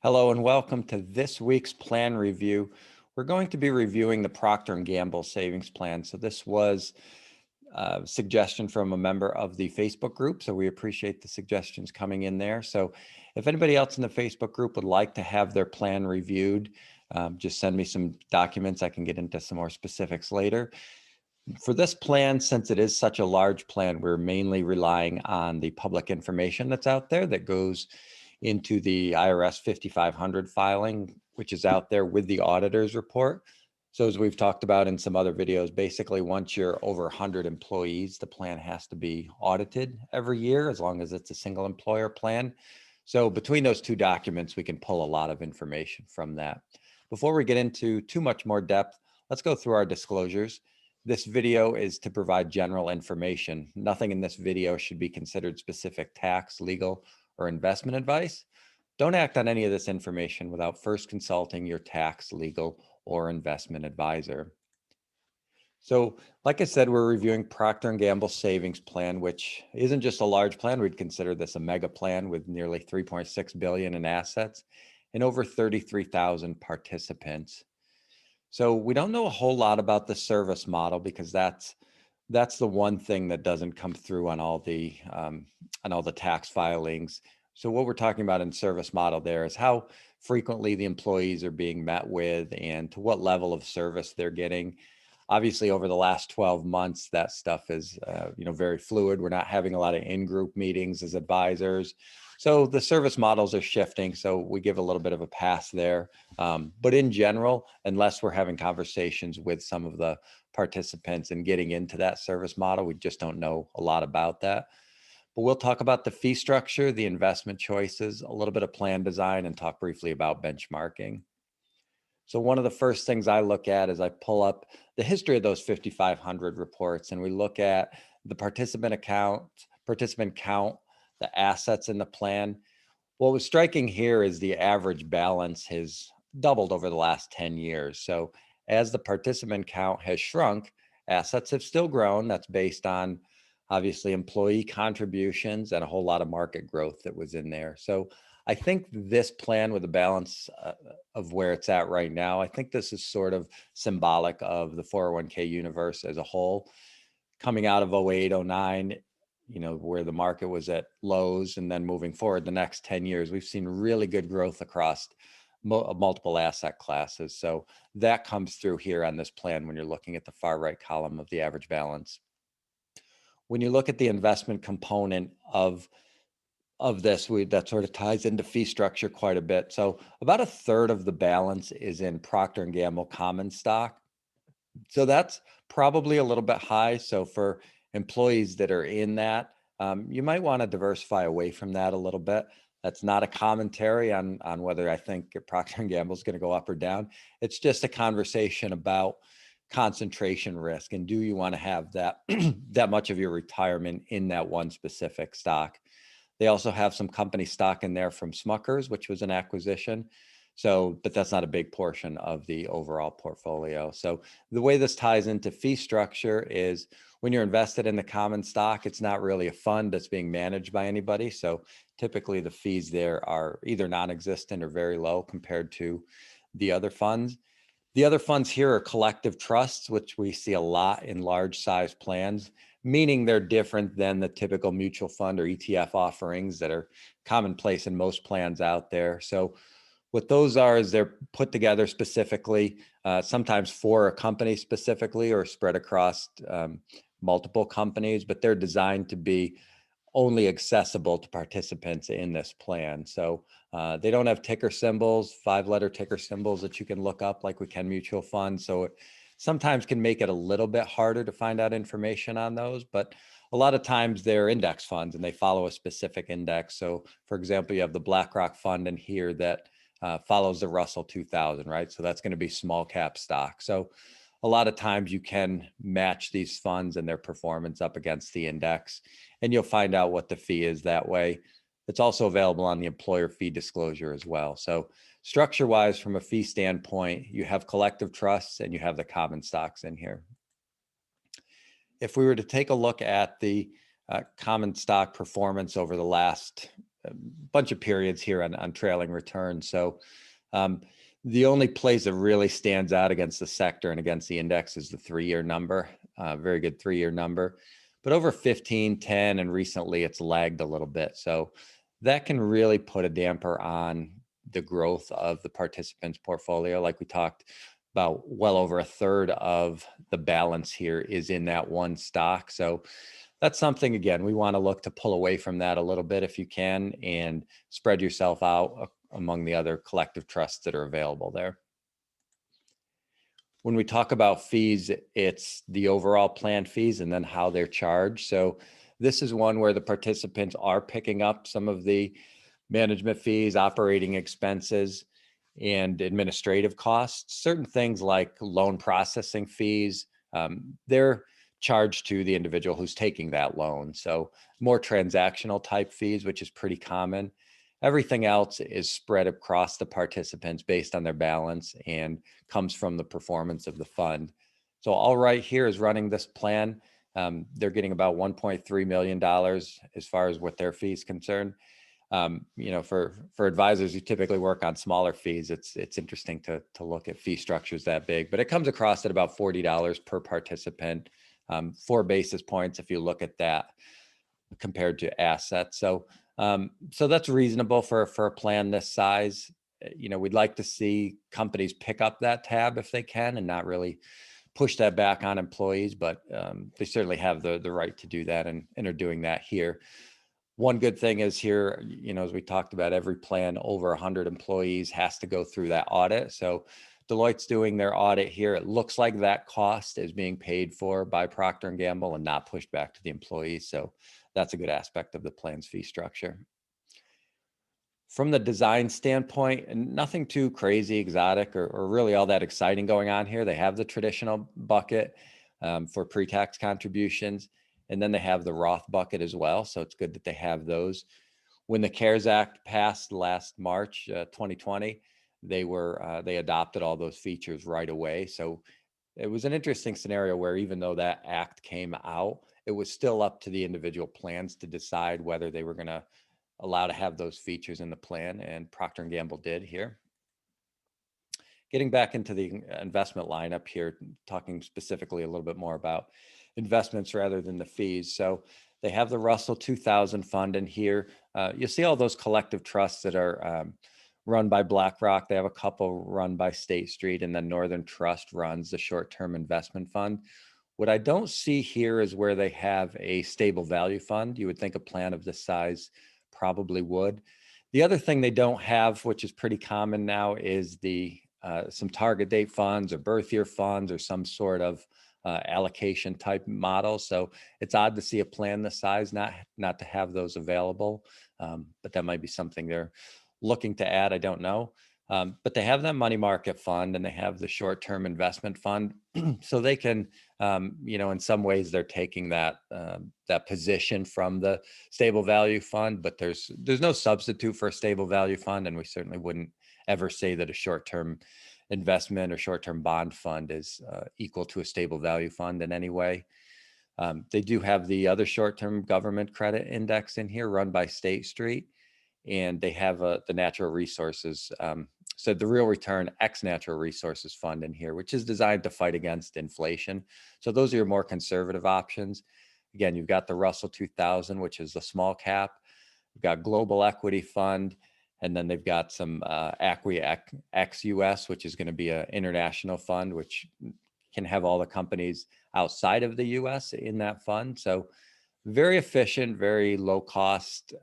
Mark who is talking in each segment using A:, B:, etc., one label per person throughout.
A: Hello and welcome to this week's plan review. We're going to be reviewing the Procter & Gamble savings plan. So this was a suggestion from a member of the Facebook group. So we appreciate the suggestions coming in there. So if anybody else in the Facebook group would like to have their plan reviewed, just send me some documents. I can get into some more specifics later. For this plan, since it is such a large plan, we're mainly relying on the public information that's out there that goes into the IRS 5500 filing, which is out there with the auditor's report. So as we've talked about in some other videos, basically once you're over 100 employees, the plan has to be audited every year as long as it's a single employer plan. So between those two documents, we can pull a lot of information from that. Before we get into too much more depth, let's go through our disclosures. This video is to provide general information. Nothing in this video should be considered specific tax, legal, or investment advice. Don't act on any of this information without first consulting your tax, legal, or investment advisor. So, like I said, we're reviewing Procter & Gamble savings plan, which isn't just a large plan. We'd consider this a mega plan with nearly 3.6 billion in assets and over 33,000 participants. So we don't know a whole lot about the service model because that's the one thing that doesn't come through on all the tax filings. So what we're talking about in service model there is how frequently the employees are being met with and to what level of service they're getting. Obviously, over the last 12 months, that stuff is very fluid. We're not having a lot of in-group meetings as advisors. So the service models are shifting. So we give a little bit of a pass there. But in general, unless we're having conversations with some of the participants and getting into that service model, we just don't know a lot about that. But we'll talk about the fee structure, the investment choices, a little bit of plan design, and talk briefly about benchmarking. So one of the first things I look at is I pull up the history of those 5,500 reports, and we look at the participant count, the assets in the plan. What was striking here is the average balance has doubled over the last 10 years. So as the participant count has shrunk, assets have still grown. That's based on obviously employee contributions and a whole lot of market growth that was in there. So I think this plan with the balance of where it's at right now, I think this is sort of symbolic of the 401k universe as a whole. Coming out of 08, 09, where the market was at lows, and then moving forward the next 10 years, we've seen really good growth across multiple asset classes. So that comes through here on this plan when you're looking at the far right column of the average balance. When you look at the investment component of this, that sort of ties into fee structure quite a bit. So about a third of the balance is in Procter & Gamble common stock. So that's probably a little bit high. So for employees that are in that, you might want to diversify away from that a little bit. That's not a commentary on whether I think Procter & Gamble is going to go up or down. It's just a conversation about concentration risk, and do you want to have that that much of your retirement in that one specific stock. They also have some company stock in there from Smuckers, which was an acquisition. So, but that's not a big portion of the overall portfolio. So the way this ties into fee structure is when you're invested in the common stock, it's not really a fund that's being managed by anybody. So typically the fees there are either non-existent or very low compared to the other funds. The other funds here are collective trusts, which we see a lot in large size plans, meaning they're different than the typical mutual fund or ETF offerings that are commonplace in most plans out there. So what those are is they're put together specifically, sometimes for a company specifically or spread across multiple companies, but they're designed to be only accessible to participants in this plan. So they don't have ticker symbols, 5-letter ticker symbols that you can look up like we can mutual funds. So it sometimes can make it a little bit harder to find out information on those, but a lot of times they're index funds and they follow a specific index. So for example, you have the BlackRock fund in here that follows the Russell 2000, right? So that's going to be small cap stock. So a lot of times you can match these funds and their performance up against the index, and you'll find out what the fee is that way. It's also available on the employer fee disclosure as well. So structure wise, from a fee standpoint, you have collective trusts and you have the common stocks in here. If we were to take a look at the common stock performance over the last bunch of periods here on trailing returns. So um, the only place that really stands out against the sector and against the index is the 3-year number, very good 3-year number. But over 15, 10, and recently it's lagged a little bit. So that can really put a damper on the growth of the participants' portfolio. Like we talked about, well over a third of the balance here is in that one stock. So that's something, again, we want to look to pull away from that a little bit if you can and spread yourself out among the other collective trusts that are available there. When we talk about fees, it's the overall plan fees and then how they're charged. So this is one where the participants are picking up some of the management fees, operating expenses, and administrative costs. Certain things like loan processing fees, they're charged to the individual who's taking that loan. So more transactional type fees, which is pretty common. Everything else is spread across the participants based on their balance and comes from the performance of the fund. So All Right here is running this plan. They're getting about $1.3 million as far as what their fee is concerned. For advisors who typically work on smaller fees, it's interesting to look at fee structures that big, but it comes across at about $40 per participant, 4 basis points if you look at that compared to assets. So that's reasonable for a plan this size. We'd like to see companies pick up that tab if they can and not really push that back on employees, but they certainly have the right to do that and are doing that here. One good thing is here, as we talked about, every plan over 100 employees has to go through that audit. So Deloitte's doing their audit here. It looks like that cost is being paid for by Procter & Gamble and not pushed back to the employees. So that's a good aspect of the plan's fee structure. From the design standpoint, nothing too crazy, exotic, or really all that exciting going on here. They have the traditional bucket for pre-tax contributions, and then they have the Roth bucket as well. So it's good that they have those. When the CARES Act passed last March 2020, they adopted all those features right away. So it was an interesting scenario where even though that act came out, it was still up to the individual plans to decide whether they were going to allow to have those features in the plan, and Procter & Gamble did here. Getting back into the investment lineup here, talking specifically a little bit more about investments rather than the fees. So they have the Russell 2000 fund in here. You'll see all those collective trusts that are run by BlackRock. They have a couple run by State Street, and then Northern Trust runs the short-term investment fund. What I don't see here is where they have a stable value fund. You would think a plan of this size probably would. The other thing they don't have, which is pretty common now, is some target date funds or birth year funds or some sort of allocation type model. So it's odd to see a plan this size not to have those available, but that might be something they're looking to add. I don't know. But they have that money market fund and they have the short-term investment fund. So they can, in some ways they're taking that position from the stable value fund, but there's no substitute for a stable value fund. And we certainly wouldn't ever say that a short-term investment or short-term bond fund is equal to a stable value fund in any way. They do have the other short-term government credit index in here run by State Street, and they have the natural resources. So the real return X natural resources fund in here, which is designed to fight against inflation. So those are your more conservative options. Again, you've got the Russell 2000, which is the small cap. You've got Global Equity Fund, and then they've got some Acqui X US, which is going to be an international fund, which can have all the companies outside of the US in that fund. So very efficient, very low cost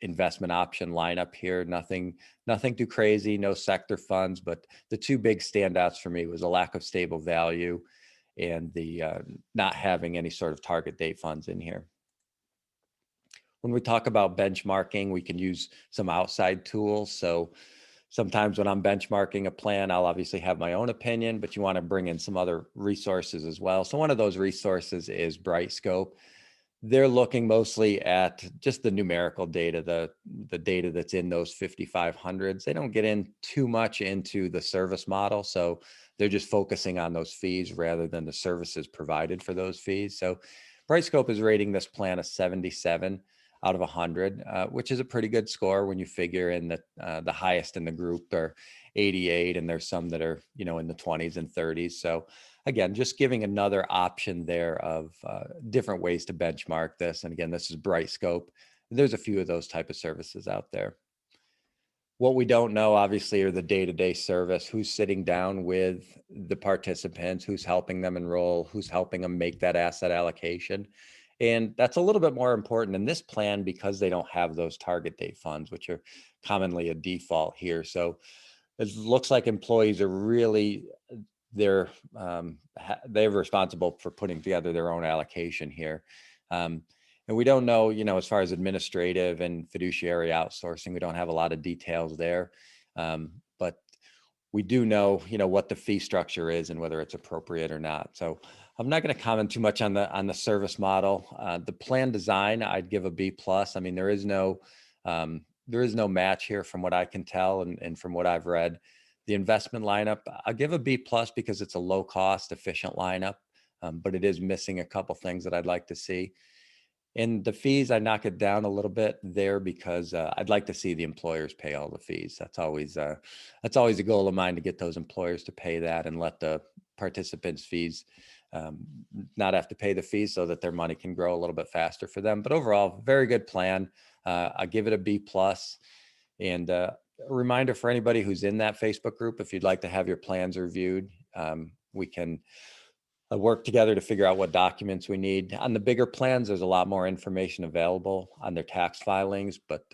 A: investment option lineup here. Nothing too crazy, no sector funds, but the two big standouts for me was a lack of stable value and the not having any sort of target date funds in here. When we talk about benchmarking, we can use some outside tools. So sometimes when I'm benchmarking a plan, I'll obviously have my own opinion, but you want to bring in some other resources as well. So one of those resources is Brightscope. They're looking mostly at just the numerical data, the data that's in those 5500s. They don't get in too much into the service model. So they're just focusing on those fees rather than the services provided for those fees. So Brightscope is rating this plan a 77. out of 100, which is a pretty good score when you figure in that the highest in the group are 88, and there's some that are, in the 20s and 30s. So again, just giving another option there of different ways to benchmark this. And again, this is Brightscope. There's a few of those type of services out there. What we don't know, obviously, are the day-to-day service, who's sitting down with the participants, who's helping them enroll, who's helping them make that asset allocation. And that's a little bit more important in this plan because they don't have those target date funds, which are commonly a default here. So it looks like employees are really, they're responsible for putting together their own allocation here. And we don't know, as far as administrative and fiduciary outsourcing, we don't have a lot of details there. But we do know, what the fee structure is and whether it's appropriate or not. So I'm not going to comment too much on the service model. The plan design, I'd give a B+. I mean, there is no match here from what I can tell and from what I've read. The investment lineup, I'll give a B+ because it's a low cost, efficient lineup, but it is missing a couple things that I'd like to see. And the fees, I knock it down a little bit there because I'd like to see the employers pay all the fees. That's always a goal of mine, to get those employers to pay that and let the participants' fees not have to pay the fees, so that their money can grow a little bit faster for them. But overall, very good plan. I give it a B+. And a reminder for anybody who's in that Facebook group, if you'd like to have your plans reviewed, we can work together to figure out what documents we need. On the bigger plans, there's a lot more information available on their tax filings, but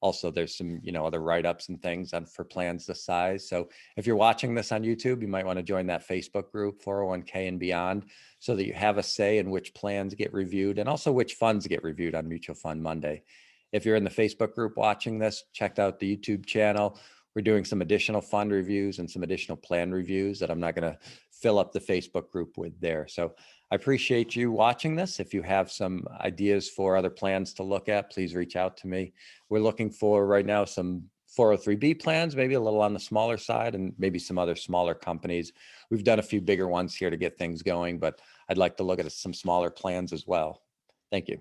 A: also there's some, other write-ups and things for plans this size. So if you're watching this on YouTube, you might want to join that Facebook group, 401k and beyond, so that you have a say in which plans get reviewed and also which funds get reviewed on Mutual Fund Monday. If you're in the Facebook group watching this, check out the YouTube channel. We're doing some additional fund reviews and some additional plan reviews that I'm not going to fill up the Facebook group with there. So I appreciate you watching this. If you have some ideas for other plans to look at, please reach out to me. We're looking for right now some 403B plans, maybe a little on the smaller side, and maybe some other smaller companies. We've done a few bigger ones here to get things going, but I'd like to look at some smaller plans as well. Thank you.